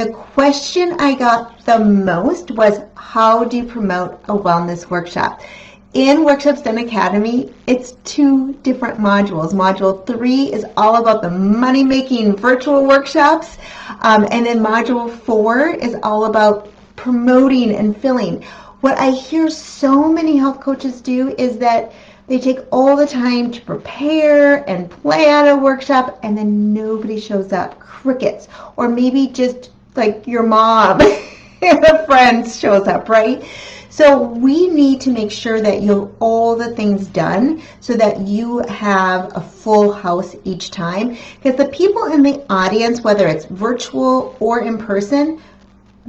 The question I got the most was, how do you promote a wellness workshop? In Workshops Done Academy, it's 2 different modules. Module 3 is all about the money-making virtual workshops, and then Module 4 is all about promoting and filling. What I hear so many health coaches do is that they take all the time to prepare and plan a workshop, and then nobody shows up. Crickets. Or maybe just like your mom and her friends shows up, right? So we need to make sure that you have all the things done so that you have a full house each time. Because the people in the audience, whether it's virtual or in person,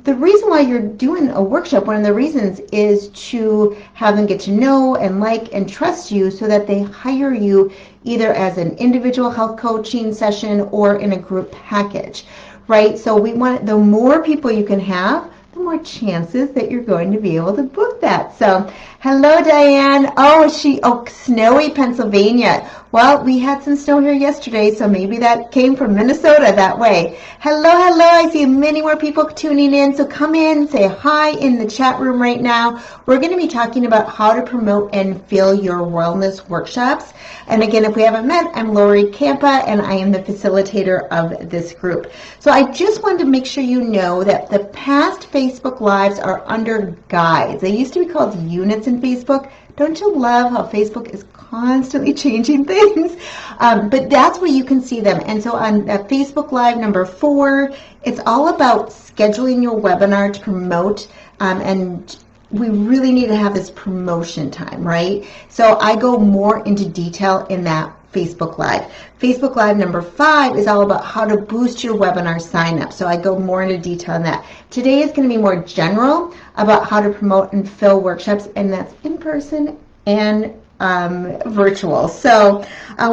the reason why you're doing a workshop, one of the reasons, is to have them get to know and like and trust you so that they hire you either as an individual health coaching session or in a group package, right? So we want, the more people you can have, the more chances that you're going to be able to book that. So, hello, Diane. Oh, snowy Pennsylvania. Well, we had some snow here yesterday, so maybe that came from Minnesota that way. Hello, hello. I see many more people tuning in, so come in, say hi in the chat room right now. We're going to be talking about how to promote and fill your wellness workshops. And again, if we haven't met, I'm Lori Campa, and I am the facilitator of this group. So I just wanted to make sure you know that the past Facebook Lives are under guides. They used to be called units in Facebook. Don't you love how Facebook is constantly changing things? But that's where you can see them. And so on Facebook Live number 4, it's all about scheduling your webinar to promote, and we really need to have this promotion time, right? So I go more into detail in that Facebook Live. Facebook Live number 5 is all about how to boost your webinar sign up. So I go more into detail on that. Today is going to be more general about how to promote and fill workshops, and that's in person and virtual. So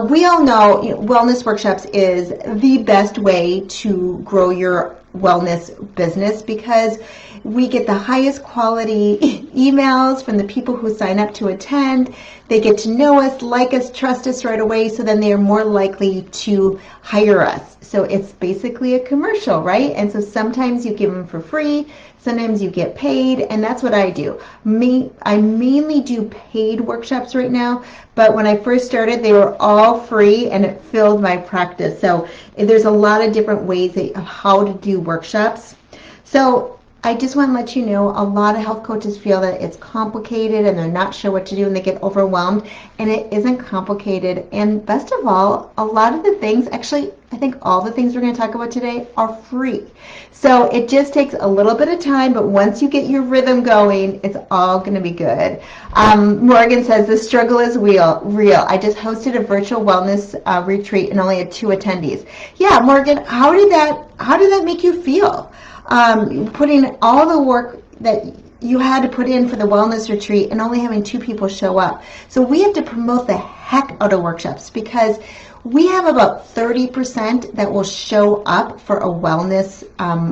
we all know, wellness workshops is the best way to grow your wellness business because we get the highest quality emails from the people who sign up to attend. They get to know us, like us, trust us right away, so then they are more likely to hire us. So it's basically a commercial, right? And so sometimes you give them for free, sometimes you get paid, and that's what I do. I mainly do paid workshops right now, but when I first started, they were all free, and it filled my practice. So there's a lot of different ways of how to do workshops. So I just want to let you know, a lot of health coaches feel that it's complicated and they're not sure what to do and they get overwhelmed, and it isn't complicated. And best of all, a lot of the things, actually, I think all the things we're going to talk about today are free. So it just takes a little bit of time, but once you get your rhythm going, it's all going to be good. Morgan says, the struggle is real. I just hosted a virtual wellness retreat and only had 2 attendees. Yeah, Morgan, how did that make you feel? Putting all the work that you had to put in for the wellness retreat and only having 2 people show up. So we have to promote the heck out of workshops because we have about 30% that will show up for a wellness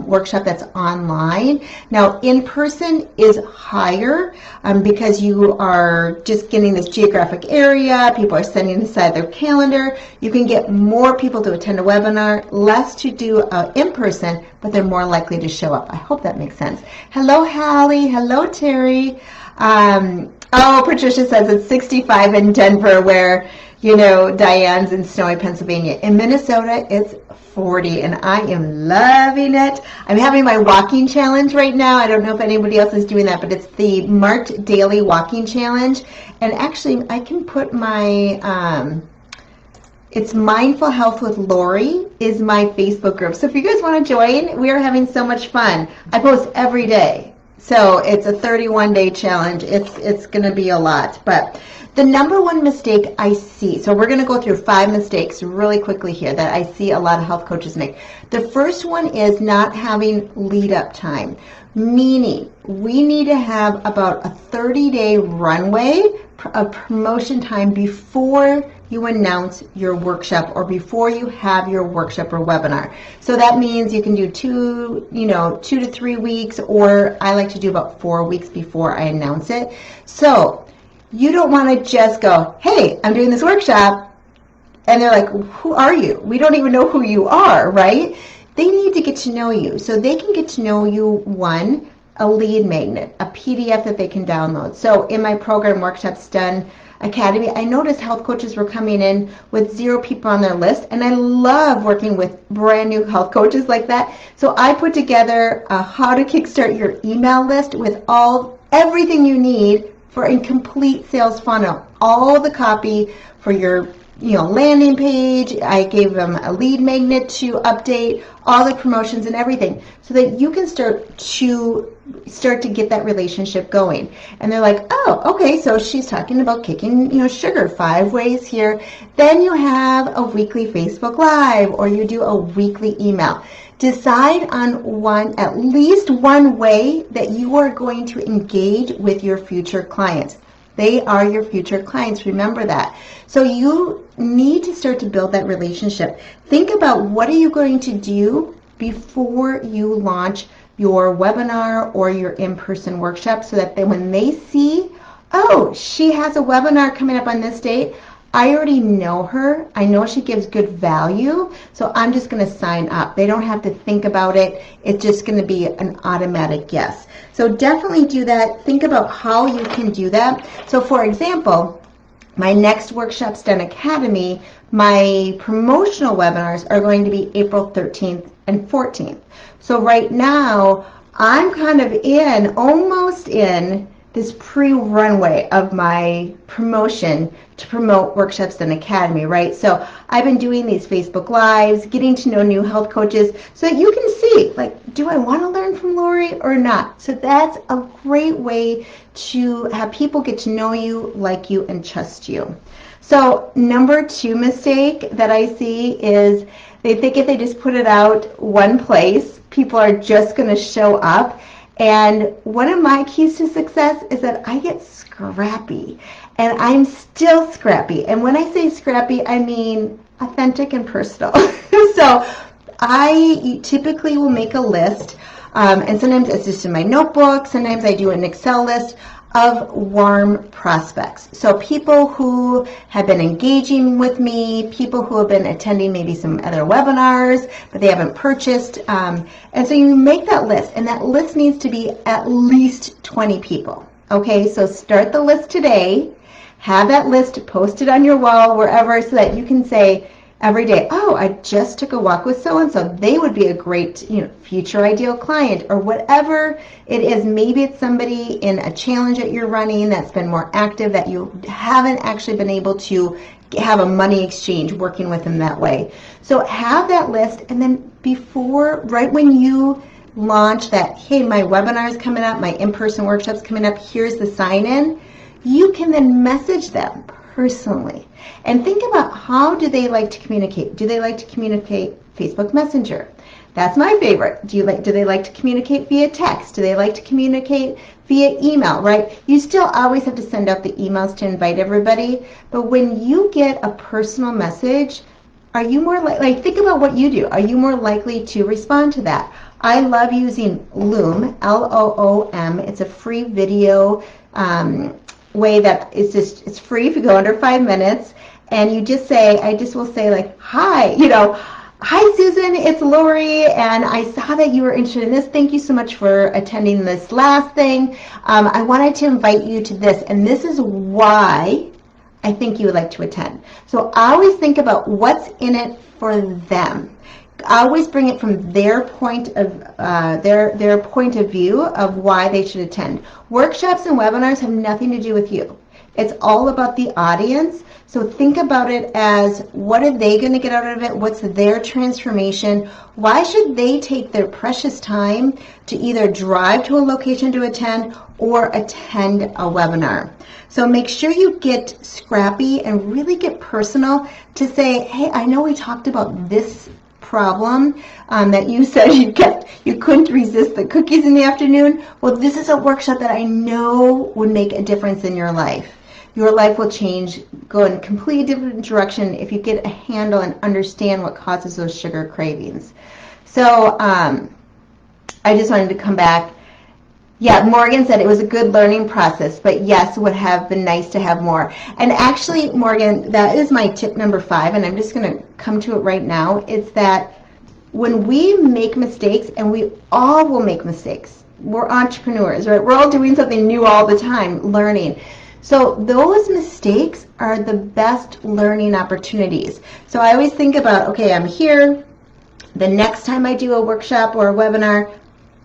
workshop that's online. Now, in person is higher because you are just getting this geographic area. People are setting aside their calendar. You can get more people to attend a webinar, less to do in person, but they're more likely to show up. I hope that makes sense. Hello, Hallie. Hello, Terry. Oh, Patricia says it's 65 in Denver, where Diane's in snowy Pennsylvania. In Minnesota, it's 40, and I am loving it. I'm having my walking challenge right now. I don't know if anybody else is doing that, but it's the marked daily walking challenge. And actually, I can put my, it's Mindful Health with Lori is my Facebook group. So if you guys want to join, we are having so much fun. I post every day. So it's a 31-day challenge. It's going to be a lot, but the number one mistake I see, so we're going to go through 5 mistakes really quickly here that I see a lot of health coaches make. The first one is not having lead-up time, meaning we need to have about a 30-day runway of promotion time before you announce your workshop or before you have your workshop or webinar. So that means you can do 2 to 3 weeks, or I like to do about 4 weeks before I announce it. So you don't want to just go, hey, I'm doing this workshop, and they're like, who are you? We don't even know who you are, right? they need to get to know you. So they can get to know you, one, a lead magnet, a PDF that they can download. So in my program, Workshops Done Academy, I noticed health coaches were coming in with 0 people on their list, and I love working with brand new health coaches like that. So I put together a how to kickstart your email list with everything you need for a complete sales funnel, all the copy for your landing page. I gave them a lead magnet to update, all the promotions and everything, so that you can start to get that relationship going. And they're like, oh, okay, so she's talking about kicking sugar 5 ways here. Then you have a weekly Facebook Live, or you do a weekly email. Decide on at least one way that you are going to engage with your future clients. They are your future clients, remember that. So you need to start to build that relationship. Think about what are you going to do before you launch your webinar or your in-person workshop, so that when they see, oh, she has a webinar coming up on this date, I already know her. I know she gives good value, so I'm just going to sign up. They don't have to think about it. It's just going to be an automatic yes. So definitely do that. Think about how you can do that. So for example, my next Workshops Done Academy, my promotional webinars are going to be April 13th and 14th. So right now, I'm kind of almost in this pre-runway of my promotion to promote Workshops Done Academy, right? So I've been doing these Facebook Lives, getting to know new health coaches, so that you can see, like, do I want to learn from Lori or not? So that's a great way to have people get to know you, like you, and trust you. So number 2 mistake that I see is they think if they just put it out one place, people are just going to show up. And one of my keys to success is that I get scrappy, and I'm still scrappy. And when I say scrappy, I mean authentic and personal. So I typically will make a list, and sometimes it's just in my notebook. Sometimes I do an Excel list of warm prospects. So people who have been engaging with me, people who have been attending maybe some other webinars, but they haven't purchased. And so you make that list, and that list needs to be at least 20 people. Okay, so start the list today. Have that list posted on your wall, wherever, so that you can say every day, oh, I just took a walk with so-and-so. They would be a great, future ideal client, or whatever it is. Maybe it's somebody in a challenge that you're running that's been more active, that you haven't actually been able to have a money exchange working with them that way. So have that list, and then right when you launch that, hey, my webinar is coming up, my in-person workshop's coming up, here's the sign-in, you can then message them personally. And think about, how do they like to communicate? Do they like to communicate Facebook Messenger? That's my favorite. Do they like to communicate via text? Do they like to communicate via email, right? You still always have to send out the emails to invite everybody, but when you get a personal message, are you more like think about what you do. Are you more likely to respond to that? I love using Loom, L-O-O-M. It's a free video way that it's free if you go under 5 minutes, and you just say, I just will say, like, hi, hi Susan, it's Lori, and I saw that you were interested in this. Thank you so much for attending this last thing. I wanted to invite you to this, and this is why I think you would like to attend. So I always think about what's in it for them. I always bring it from their point of their point of view of why they should attend. Workshops and webinars have nothing to do with you. It's all about the audience. So think about it as, what are they going to get out of it? What's their transformation? Why should they take their precious time to either drive to a location to attend or attend a webinar? So make sure you get scrappy and really get personal to say, hey, I know we talked about this problem that you said you couldn't resist the cookies in the afternoon. Well, this is a workshop that I know would make a difference in your life. Your life will change, go in a completely different direction if you get a handle and understand what causes those sugar cravings. So I just wanted to come back. Yeah, Morgan said it was a good learning process, but yes, it would have been nice to have more. And actually, Morgan, that is my tip number 5, and I'm just going to come to it right now. It's that when we make mistakes, and we all will make mistakes. We're entrepreneurs, right? We're all doing something new all the time, learning. So those mistakes are the best learning opportunities. So I always think about, okay, I'm here. The next time I do a workshop or a webinar,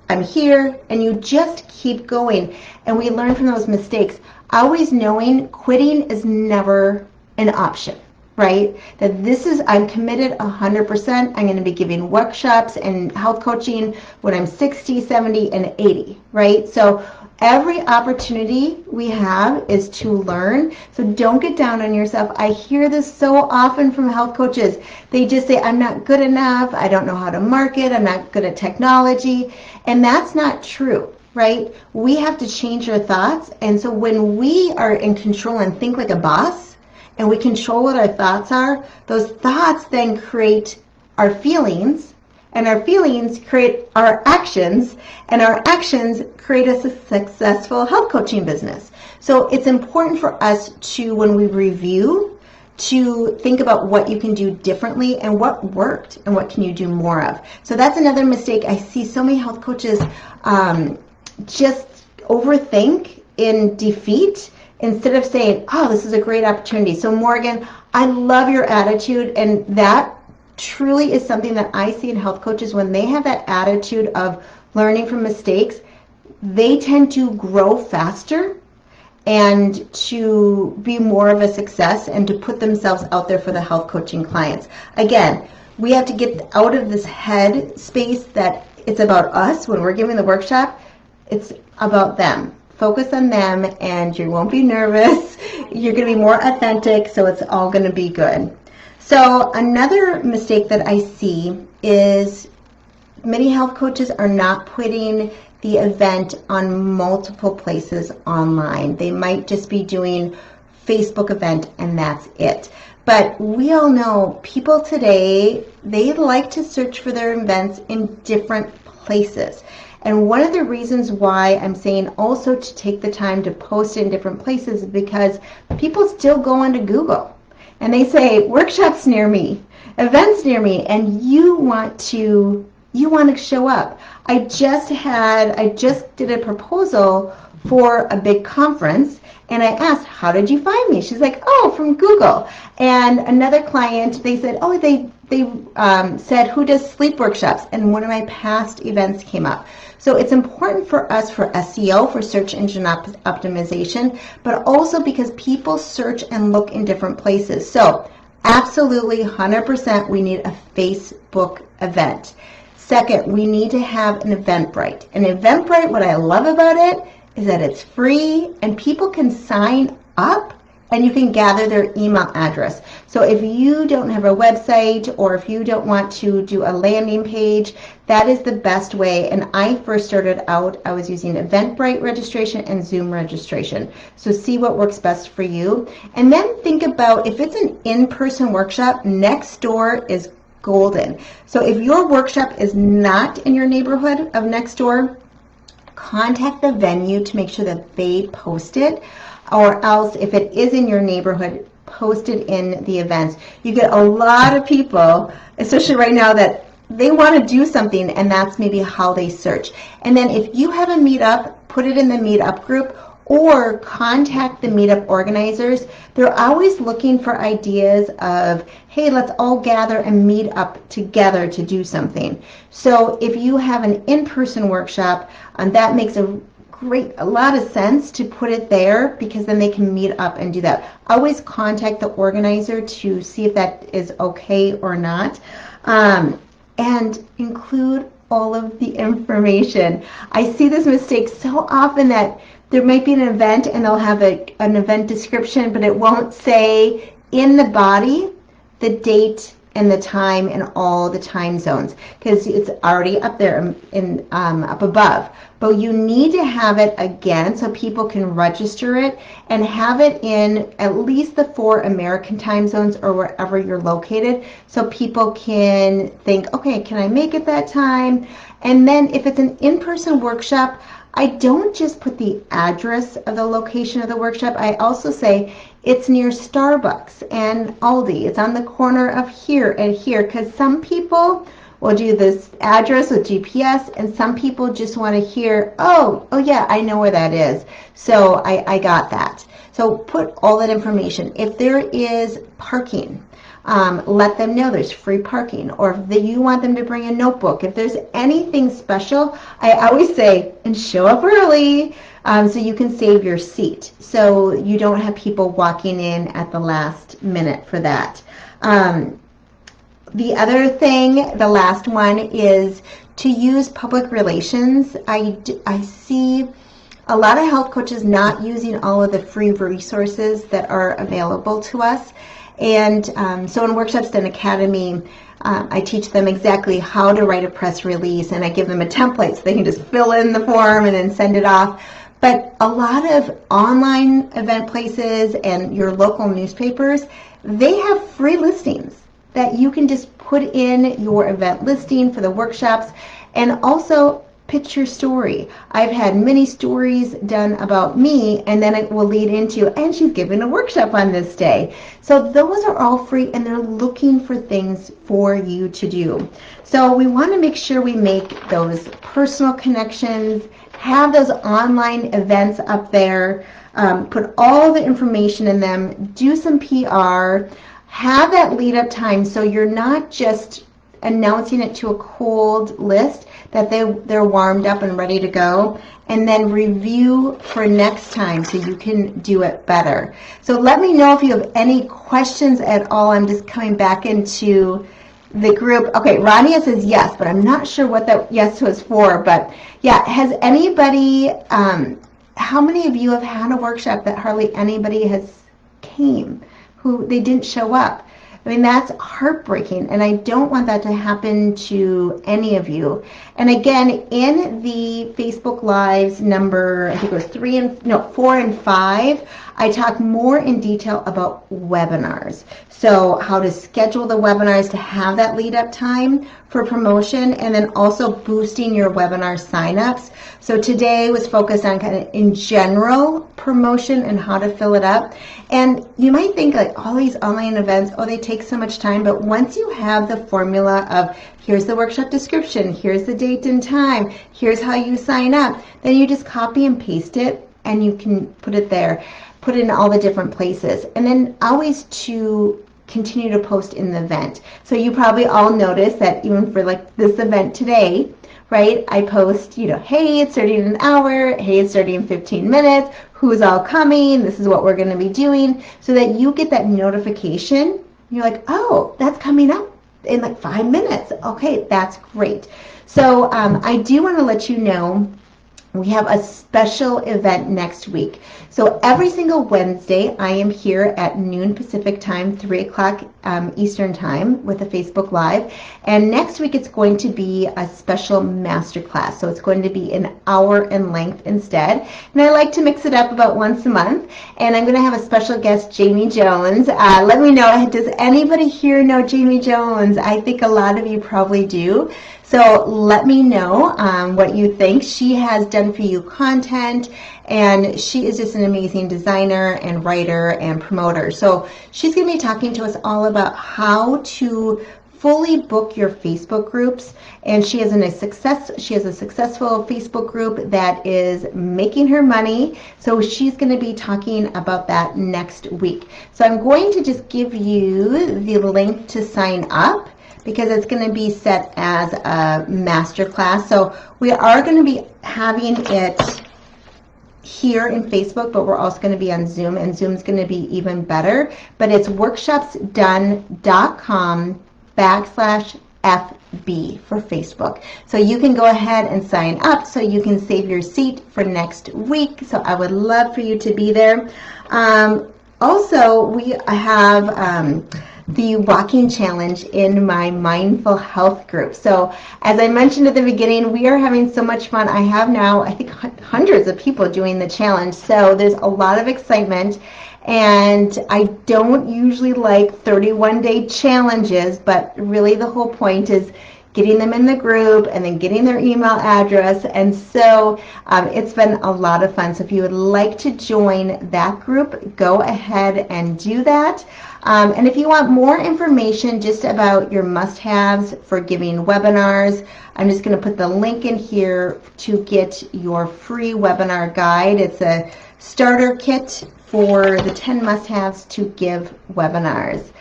I'm here, and you just keep going. And we learn from those mistakes. Always knowing quitting is never an option, right? That this is, I'm committed 100%. I'm going to be giving workshops and health coaching when I'm 60, 70, and 80, right? So every opportunity we have is to learn. So don't get down on yourself. I hear this so often from health coaches. They just say, I'm not good enough. I don't know how to market. I'm not good at technology. And that's not true, right? We have to change our thoughts. And so when we are in control and think like a boss, and we control what our thoughts are, those thoughts then create our feelings, and our feelings create our actions, and our actions create a successful health coaching business. So it's important for us to, when we review, to think about what you can do differently and what worked and what can you do more of. So that's another mistake. I see so many health coaches just overthink in defeat instead of saying, oh, this is a great opportunity. So Morgan, I love your attitude, and that truly is something that I see in health coaches. When they have that attitude of learning from mistakes, they tend to grow faster and to be more of a success and to put themselves out there for the health coaching clients. Again, we have to get out of this head space that it's about us. When we're giving the workshop, it's about them. Focus on them, and you won't be nervous. You're going to be more authentic, so it's all going to be good. So another mistake that I see is many health coaches are not putting the event on multiple places online. They might just be doing Facebook event and that's it. But we all know people today, they like to search for their events in different places. And one of the reasons why I'm saying also to take the time to post in different places is because people still go onto Google and they say workshops near me, events near me, and you want to show up. I just did a proposal for a big conference, and I asked, how did you find me? She's like, oh, from Google. And another client, they said, oh, they said, who does sleep workshops? And one of my past events came up. So it's important for us for SEO, for search engine optimization, but also because people search and look in different places. So absolutely 100% we need a Facebook event. Second, we need to have an Eventbrite. An Eventbrite, what I love about it is that it's free and people can sign up and you can gather their email address. So if you don't have a website or if you don't want to do a landing page, that is the best way. And I first started out, I was using Eventbrite registration and Zoom registration. So see what works best for you. And then think about if it's an in-person workshop, Nextdoor is golden. So if your workshop is not in your neighborhood of Nextdoor, contact the venue to make sure that they post it, or else if it is in your neighborhood, post it in the events. You get a lot of people, especially right now, that they want to do something, and that's maybe how they search. And then if you have a meetup, put it in the meetup group, or contact the meetup organizers. They're always looking for ideas of, hey, let's all gather and meet up together to do something. So if you have an in-person workshop, that makes a lot of sense to put it there, because then they can meet up and do that. Always contact the organizer to see if that is okay or not, and include all of the information. I see this mistake so often that there might be an event and they'll have an event description, but it won't say in the body the date and the time and all the time zones, because it's already up there up above. But you need to have it again so people can register it, and have it in at least the 4 American time zones or wherever you're located, so people can think, okay, can I make it that time? And then if it's an in-person workshop, I don't just put the address of the location of the workshop. I also say it's near Starbucks and Aldi. It's on the corner of here and here, because some people we'll do this address with GPS, and some people just want to hear, oh yeah, I know where that is, so I got that. So put all that information. If there is parking, let them know there's free parking, or if you want them to bring a notebook. If there's anything special, I always say, and show up early so you can save your seat, so you don't have people walking in at the last minute for that. The other thing, the last one, is to use public relations. I see a lot of health coaches not using all of the free resources that are available to us. And so in Workshops Done Academy, I teach them exactly how to write a press release, and I give them a template so they can just fill in the form and then send it off. But a lot of online event places and your local newspapers, they have free listings that you can just put in your event listing for the workshops, and also pitch your story. I've had many stories done about me, and then it will lead into, and she's giving a workshop on this day. So those are all free, and they're looking for things for you to do. So we want to make sure we make those personal connections, have those online events up there, put all the information in them, do some PR, have that lead up time so you're not just announcing it to a cold list, that they're warmed up and ready to go, and then review for next time so you can do it better. So let me know if you have any questions at all. I'm just coming back into the group. Okay, Rania says yes, but I'm not sure what that yes was for. But yeah, has anybody, how many of you have had a workshop that hardly anybody has came, who they didn't show up? I mean, that's heartbreaking, and I don't want that to happen to any of you. And again, in the Facebook Lives number, I think it was 4 and 5, I talk more in detail about webinars. So how to schedule the webinars to have that lead up time for promotion, and then also boosting your webinar signups. So today was focused on kind of in general promotion and how to fill it up. And you might think like all these online events, oh, they take so much time, but once you have the formula of here's the workshop description, here's the date and time, here's how you sign up, then you just copy and paste it, and you can put it there, put it in all the different places. And then always to continue to post in the event. So you probably all noticed that even for like this event today, right, I post, you know, hey, it's starting in an hour, hey, it's starting in 15 minutes, who's all coming, this is what we're going to be doing, so that you get that notification. You're like, oh, that's coming up in like 5 minutes. Okay, that's great. So I do want to let you know we have a special event next week. So every single Wednesday, I am here at noon Pacific time, 3 o'clock Eastern time with a Facebook Live. And next week, it's going to be a special masterclass. So it's going to be an hour in length instead. And I like to mix it up about once a month. And I'm going to have a special guest, Jamie Jones. Let me know, does anybody here know Jamie Jones? I think a lot of you probably do. So let me know what you think. She has done for you content, and she is just an amazing designer and writer and promoter. So she's going to be talking to us all about how to fully book your Facebook groups, and she has a successful Facebook group that is making her money. So she's going to be talking about that next week. So I'm going to just give you the link to sign up, because it's going to be set as a masterclass. So we are going to be having it here in Facebook, but we're also going to be on Zoom, and Zoom's going to be even better. But it's workshopsdone.com/FB for Facebook. So you can go ahead and sign up so you can save your seat for next week. So I would love for you to be there. Also, we have the walking challenge in my mindful health group. So as I mentioned at the beginning, we are having so much fun. I have now, I think, hundreds of people doing the challenge. So there's a lot of excitement, and I don't usually like 31-day challenges, but really the whole point is getting them in the group, and then getting their email address. And so it's been a lot of fun. So if you would like to join that group, go ahead and do that. And if you want more information just about your must-haves for giving webinars, I'm just going to put the link in here to get your free webinar guide. It's a starter kit for the 10 must-haves to give webinars.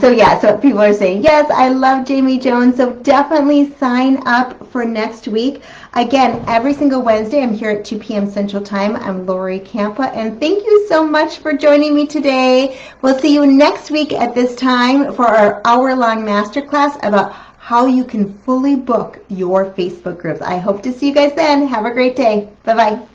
So yeah, so people are saying, yes, I love Jamie Jones, so definitely sign up for next week. Again, every single Wednesday, I'm here at 2 p.m. Central Time. I'm Lori Campa, and thank you so much for joining me today. We'll see you next week at this time for our hour-long masterclass about how you can fully book your Facebook groups. I hope to see you guys then. Have a great day. Bye-bye.